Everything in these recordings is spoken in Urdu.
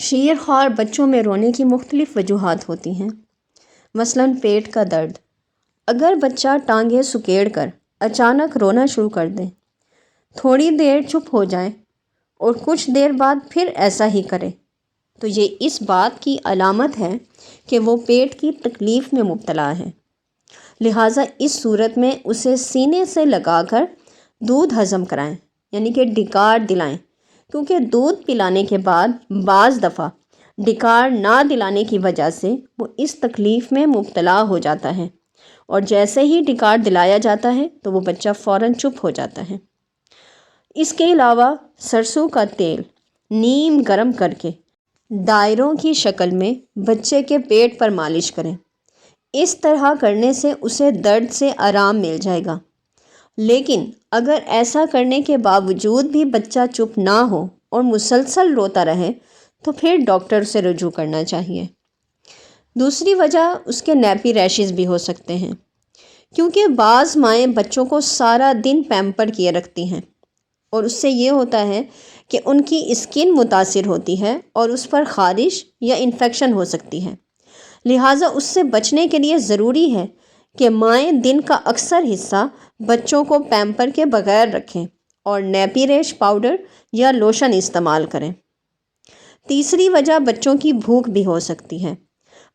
شیر خوار بچوں میں رونے کی مختلف وجوہات ہوتی ہیں، مثلاً پیٹ کا درد۔ اگر بچہ ٹانگیں سکیڑ کر اچانک رونا شروع کر دے، تھوڑی دیر چپ ہو جائے اور کچھ دیر بعد پھر ایسا ہی کرے، تو یہ اس بات کی علامت ہے کہ وہ پیٹ کی تکلیف میں مبتلا ہے۔ لہٰذا اس صورت میں اسے سینے سے لگا کر دودھ ہضم کرائیں، یعنی کہ ڈکار دلائیں، کیونکہ دودھ پلانے کے بعد بعض دفعہ ڈکار نہ دلانے کی وجہ سے وہ اس تکلیف میں مبتلا ہو جاتا ہے، اور جیسے ہی ڈکار دلایا جاتا ہے تو وہ بچہ فوراً چپ ہو جاتا ہے۔ اس کے علاوہ سرسوں کا تیل نیم گرم کر کے دائروں کی شکل میں بچے کے پیٹ پر مالش کریں۔ اس طرح کرنے سے اسے درد سے آرام مل جائے گا، لیکن اگر ایسا کرنے کے باوجود بھی بچہ چپ نہ ہو اور مسلسل روتا رہے تو پھر ڈاکٹر سے رجوع کرنا چاہیے۔ دوسری وجہ اس کے نیپی ریشز بھی ہو سکتے ہیں، کیونکہ بعض مائیں بچوں کو سارا دن پیمپر کیے رکھتی ہیں، اور اس سے یہ ہوتا ہے کہ ان کی اسکن متاثر ہوتی ہے اور اس پر خارش یا انفیکشن ہو سکتی ہے۔ لہٰذا اس سے بچنے کے لیے ضروری ہے کہ مائیں دن کا اکثر حصہ بچوں کو پیمپر کے بغیر رکھیں اور نیپی ریش پاؤڈر یا لوشن استعمال کریں۔ تیسری وجہ بچوں کی بھوک بھی ہو سکتی ہے۔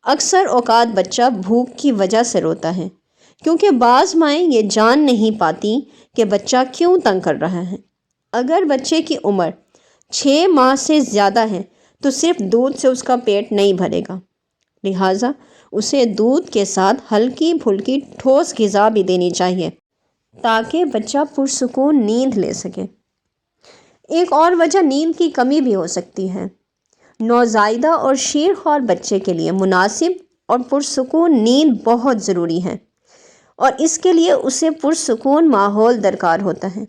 اکثر اوقات بچہ بھوک کی وجہ سے روتا ہے، کیونکہ بعض مائیں یہ جان نہیں پاتی کہ بچہ کیوں تنگ کر رہا ہے۔ اگر بچے کی عمر 6 ماہ سے زیادہ ہے تو صرف دودھ سے اس کا پیٹ نہیں بھرے گا، لہٰذا اسے دودھ کے ساتھ ہلکی پھلکی ٹھوس غذا بھی دینی چاہیے تاکہ بچہ پرسکون نیند لے سکے۔ ایک اور وجہ نیند کی کمی بھی ہو سکتی ہے۔ نوزائیدہ اور شیر خوار بچے کے لیے مناسب اور پرسکون نیند بہت ضروری ہے، اور اس کے لیے اسے پرسکون ماحول درکار ہوتا ہے۔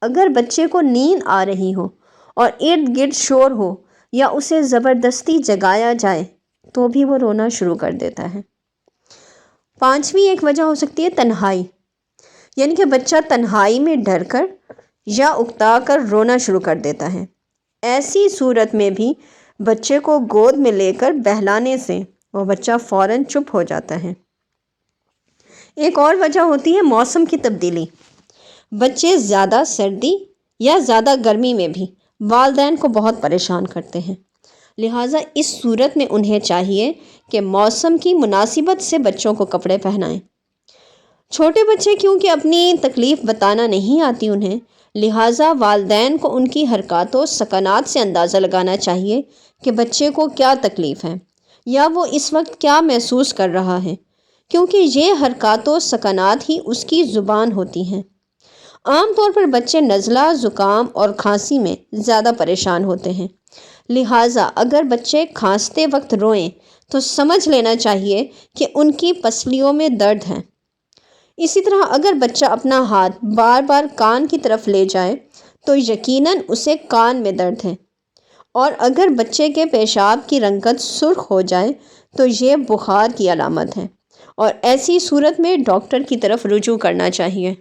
اگر بچے کو نیند آ رہی ہو اور ارد گرد شور ہو یا اسے زبردستی جگایا جائے تو بھی وہ رونا شروع کر دیتا ہے۔ پانچویں ایک وجہ ہو سکتی ہے تنہائی، یعنی کہ بچہ تنہائی میں ڈر کر یا اکتا کر رونا شروع کر دیتا ہے۔ ایسی صورت میں بھی بچے کو گود میں لے کر بہلانے سے وہ بچہ فوراً چپ ہو جاتا ہے۔ ایک اور وجہ ہوتی ہے موسم کی تبدیلی۔ بچے زیادہ سردی یا زیادہ گرمی میں بھی والدین کو بہت پریشان کرتے ہیں، لہٰذا اس صورت میں انہیں چاہیے کہ موسم کی مناسبت سے بچوں کو کپڑے پہنائیں۔ چھوٹے بچے کیونکہ اپنی تکلیف بتانا نہیں آتی انہیں، لہٰذا والدین کو ان کی حرکات و سکنات سے اندازہ لگانا چاہیے کہ بچے کو کیا تکلیف ہے یا وہ اس وقت کیا محسوس کر رہا ہے، کیونکہ یہ حرکات و سکنات ہی اس کی زبان ہوتی ہیں۔ عام طور پر بچے نزلہ، زکام اور کھانسی میں زیادہ پریشان ہوتے ہیں، لہٰذا اگر بچے کھانستے وقت روئیں تو سمجھ لینا چاہیے کہ ان کی پسلیوں میں درد ہے۔ اسی طرح اگر بچہ اپنا ہاتھ بار بار کان کی طرف لے جائے تو یقیناً اسے کان میں درد ہے، اور اگر بچے کے پیشاب کی رنگت سرخ ہو جائے تو یہ بخار کی علامت ہے، اور ایسی صورت میں ڈاکٹر کی طرف رجوع کرنا چاہیے۔